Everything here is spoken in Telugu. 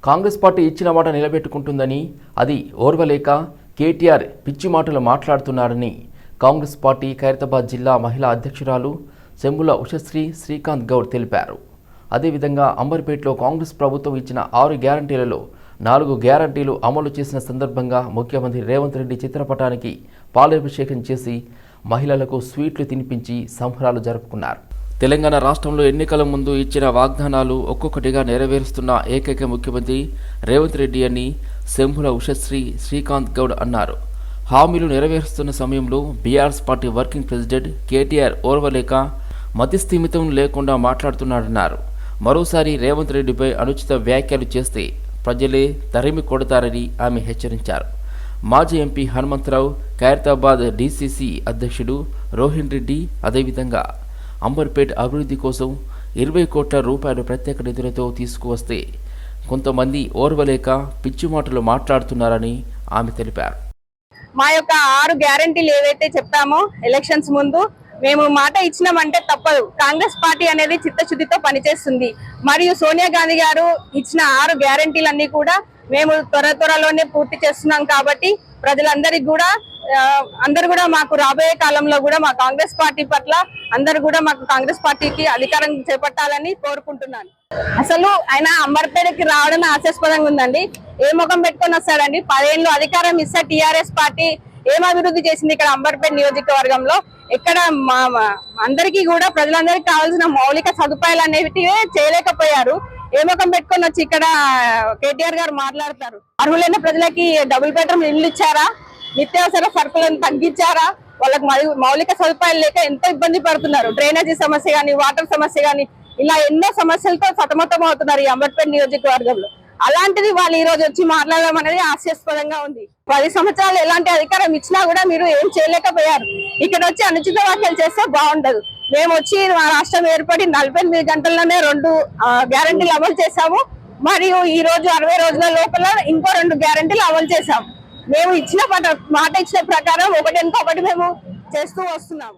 కాంగ్రెస్ పార్టీ ఇచ్చిన మాట నిలబెట్టుకుంటుందని, అది ఓర్వలేక కేటీఆర్ పిచ్చి మాటలు మాట్లాడుతున్నారని కాంగ్రెస్ పార్టీ ఖైరతాబాద్ జిల్లా మహిళా అధ్యక్షురాలు సెంబుల ఉషశ్రీ శ్రీకాంత్ గౌడ్ తెలిపారు. అదేవిధంగా అంబర్పేటలో కాంగ్రెస్ ప్రభుత్వం ఇచ్చిన 6 గ్యారంటీలలో 4 గ్యారంటీలు అమలు చేసిన సందర్భంగా ముఖ్యమంత్రి రేవంత్ రెడ్డి చిత్రపటానికి పాలాభిషేకం చేసి మహిళలకు స్వీట్లు తినిపించి సంబరాలు జరుపుకున్నారు. తెలంగాణ రాష్ట్రంలో ఎన్నికల ముందు ఇచ్చిన వాగ్దానాలు ఒక్కొక్కటిగా నెరవేరుస్తున్న ఏకైక ముఖ్యమంత్రి రేవంత్ రెడ్డి అని సెంబుల ఉషశ్రీ శ్రీకాంత్ గౌడ్ అన్నారు. హామీలు నెరవేరుస్తున్న సమయంలో BRS party working president KTR ఓర్వలేక మతిస్థిమితం లేకుండా మాట్లాడుతున్నారన్నారు. మరోసారి రేవంత్ రెడ్డిపై అనుచిత వ్యాఖ్యలు చేస్తే ప్రజలే తరిమి కొడతారని ఆమె హెచ్చరించారు. మాజీ ఎంపీ హనుమంతరావు, ఖైరతాబాద్ డీసీసీ అధ్యక్షుడు రోహిన్ రెడ్డి, అదేవిధంగా అంబర్పేట్ అభివృద్ధి కోసం 20 కోట్ల రూపాయలు ప్రత్యేక నిధులతో తీసుకువస్తే కొంతమంది ఓర్వలేక పిచ్చి మాటలు మాట్లాడుతున్నారని ఆమె తెలిపారు. మా యొక్క 6 గ్యారంటీలు ఏవైతే చెప్పామో ఎలక్షన్స్ ముందు మేము మాట ఇచ్చినామంటే తప్పదు. కాంగ్రెస్ పార్టీ అనేది చిత్తశుద్ధితో పనిచేస్తుంది. మరియు సోనియా గాంధీ గారు ఇచ్చిన 6 గ్యారంటీలన్నీ కూడా మేము త్వరలోనే పూర్తి చేస్తున్నాం. కాబట్టి ప్రజలందరికీ కూడా అందరు కూడా మాకు రాబోయే కాలంలో కూడా మా కాంగ్రెస్ పార్టీ పట్ల అందరు కూడా మాకు కాంగ్రెస్ పార్టీకి అధికారం చేపట్టాలని కోరుకుంటున్నాను. అసలు ఆయన అంబర్పేటకి రావడం హాస్యాస్పదంగా ఉందండి. ఏ ముఖం పెట్టుకొని వస్తాడండి? 10 ఏళ్ళు అధికారం ఇస్తే టీఆర్ఎస్ పార్టీ ఏం అభివృద్ధి చేసింది ఇక్కడ అంబర్పేట నియోజకవర్గంలో? ఎక్కడ అందరికీ కూడా ప్రజలందరికీ కావాల్సిన మౌలిక సదుపాయాలు అనేవి చేయలేకపోయారు. ఏ ముఖం పెట్టుకొని వచ్చి ఇక్కడ కేటీఆర్ గారు మాట్లాడతారు. అర్హులైన ప్రజలకి డబుల్ బెడ్రూమ్ ఇల్లు ఇచ్చారా? నిత్యావసర సరుకులను తగ్గించారా? వాళ్ళకి మౌలిక సదుపాయాలు లేక ఎంతో ఇబ్బంది పడుతున్నారు. డ్రైనేజీ సమస్య కానీ, వాటర్ సమస్య కానీ, ఇలా ఎన్నో సమస్యలతో సతమతం అవుతున్నారు ఈ అంబర్పేట నియోజకవర్గంలో. అలాంటిది వాళ్ళు ఈ రోజు వచ్చి మాట్లాడడం అనేది హాస్యాస్పదంగా ఉంది. 10 సంవత్సరాలు ఎలాంటి అధికారం ఇచ్చినా కూడా మీరు ఏం చేయలేకపోయారు. ఇక్కడ వచ్చి అనుచిత వ్యాఖ్యలు చేస్తే బాగుండదు. మేము వచ్చి మా రాష్ట్రం ఏర్పడి 48 గంటల్లోనే 2 గ్యారంటీలు అమలు చేశాము. మరియు ఈ రోజు 60 రోజుల లోపల ఇంకో 2 గ్యారంటీలు అమలు చేశాము. మేము ఇచ్చిన మాట ఇచ్చిన ప్రకారం ఒకటి మేము చేస్తూ వస్తున్నాము.